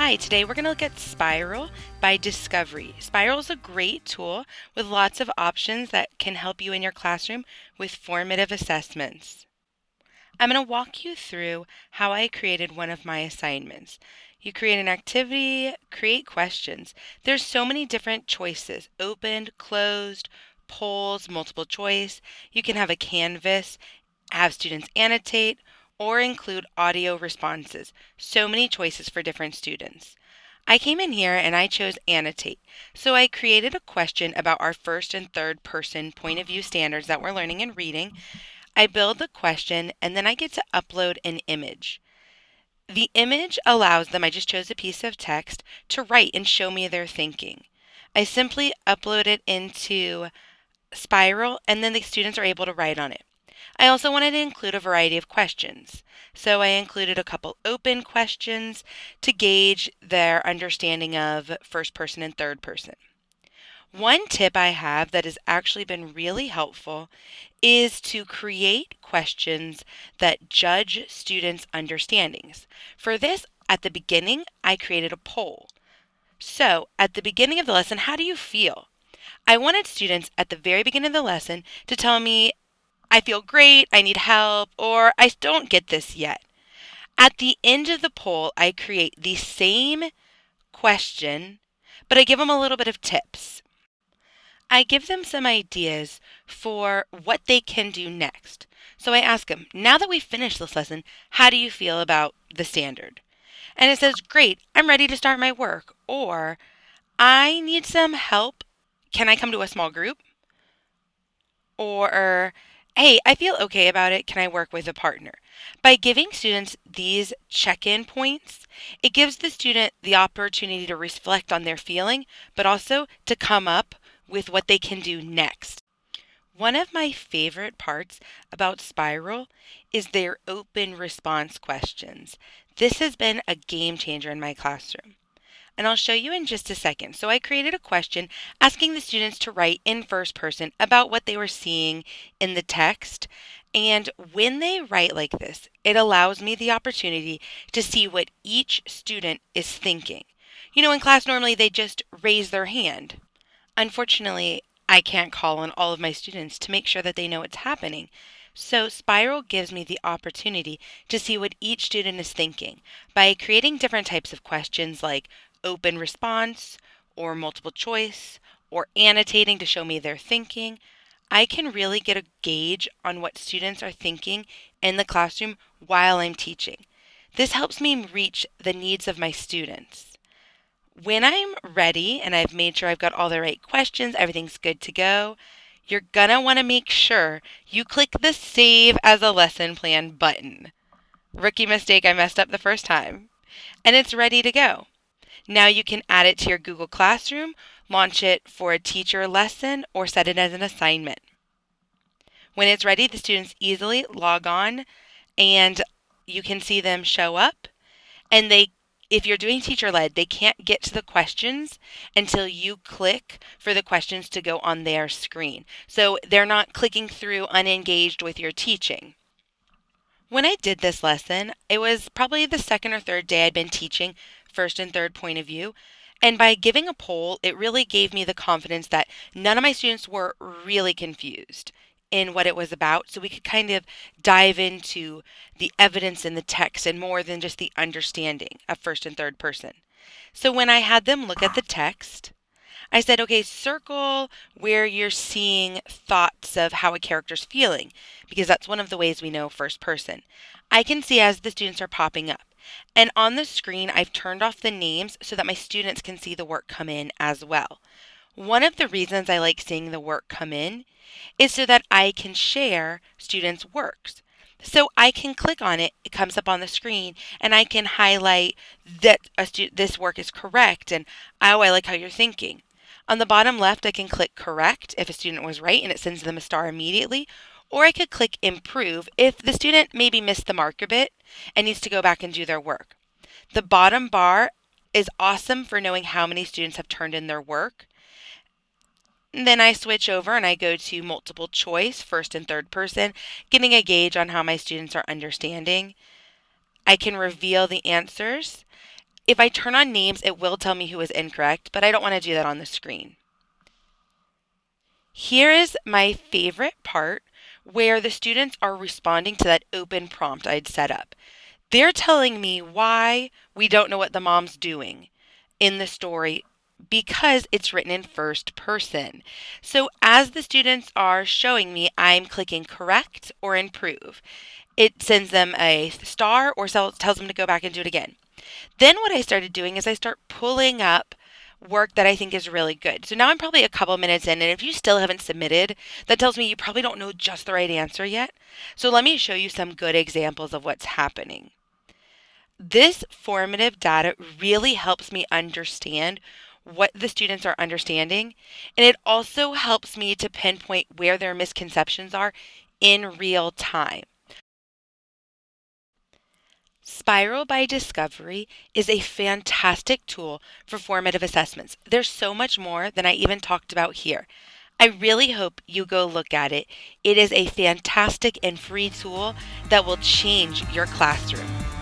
Hi, today we're going to look at Spiral by Discovery. Spiral is a great tool with lots of options that can help you in your classroom with formative assessments. I'm going to walk you through how I created one of my assignments. You create an activity, create questions. There's so many different choices: opened, closed, polls, multiple choice. You can have a canvas, have students annotate, or include audio responses. So many choices for different students. I came in here and I chose annotate. So I created a question about our first and third person point of view standards that we're learning in reading. I build the question and then I get to upload an image. The image allows them, I just chose a piece of text, to write and show me their thinking. I simply upload it into Spiral and then the students are able to write on it. I also wanted to include a variety of questions. So I included a couple open questions to gauge their understanding of first person and third person. One tip I have that has actually been really helpful is to create questions that judge students' understandings. For this, at the beginning, I created a poll. So, at the beginning of the lesson, how do you feel? I wanted students at the very beginning of the lesson to tell me, I feel great, I need help, or I don't get this yet. At the end of the poll, I create the same question, but I give them a little bit of tips. I give them some ideas for what they can do next. So I ask them, now that we've finished this lesson, how do you feel about the standard? And it says, great, I'm ready to start my work. Or, I need some help. Can I come to a small group? Or, hey, I feel okay about it. Can I work with a partner? By giving students these check-in points, it gives the student the opportunity to reflect on their feeling, but also to come up with what they can do next. One of my favorite parts about Spiral is their open response questions. This has been a game changer in my classroom, and I'll show you in just a second. So I created a question asking the students to write in first person about what they were seeing in the text. And when they write like this, it allows me the opportunity to see what each student is thinking. In class normally they just raise their hand. Unfortunately, I can't call on all of my students to make sure that they know what's happening. So Spiral gives me the opportunity to see what each student is thinking by creating different types of questions like open response or multiple choice or annotating to show me their thinking. I can really get a gauge on what students are thinking in the classroom while I'm teaching. This helps me reach the needs of my students. When I'm ready and I've made sure I've got all the right questions, everything's good to go, you're gonna want to make sure you click the Save as a Lesson Plan button. Rookie mistake, I messed up the first time. And it's ready to go. Now you can add it to your Google Classroom, launch it for a teacher lesson, or set it as an assignment. When it's ready, the students easily log on and you can see them show up, and if you're doing teacher led, they can't get to the questions until you click for the questions to go on their screen. So they're not clicking through unengaged with your teaching. When I did this lesson, it was probably the second or third day I'd been teaching first and third point of view. And by giving a poll, it really gave me the confidence that none of my students were really confused in what it was about. So we could kind of dive into the evidence in the text and more than just the understanding of first and third person. So when I had them look at the text, I said, okay, circle where you're seeing thoughts of how a character's feeling, because that's one of the ways we know first person. I can see as the students are popping up. And on the screen, I've turned off the names so that my students can see the work come in as well. One of the reasons I like seeing the work come in is so that I can share students' works. So I can click on it, it comes up on the screen, and I can highlight that this work is correct, and oh, I like how you're thinking. On the bottom left, I can click correct if a student was right, and it sends them a star immediately. Or I could click improve if the student maybe missed the mark a bit and needs to go back and do their work. The bottom bar is awesome for knowing how many students have turned in their work. And then I switch over and I go to multiple choice, first and third person, getting a gauge on how my students are understanding. I can reveal the answers. If I turn on names, it will tell me who is incorrect, but I don't want to do that on the screen. Here is my favorite part where the students are responding to that open prompt I'd set up. They're telling me why we don't know what the mom's doing in the story because it's written in first person. So as the students are showing me, I'm clicking correct or improve. It sends them a star or tells them to go back and do it again. Then what I started doing is I start pulling up work that I think is really good. So now I'm probably a couple minutes in, and if you still haven't submitted, that tells me you probably don't know just the right answer yet. So let me show you some good examples of what's happening. This formative data really helps me understand what the students are understanding, and it also helps me to pinpoint where their misconceptions are in real time. Spiral by Discovery is a fantastic tool for formative assessments. There's so much more than I even talked about here. I really hope you go look at it. It is a fantastic and free tool that will change your classroom.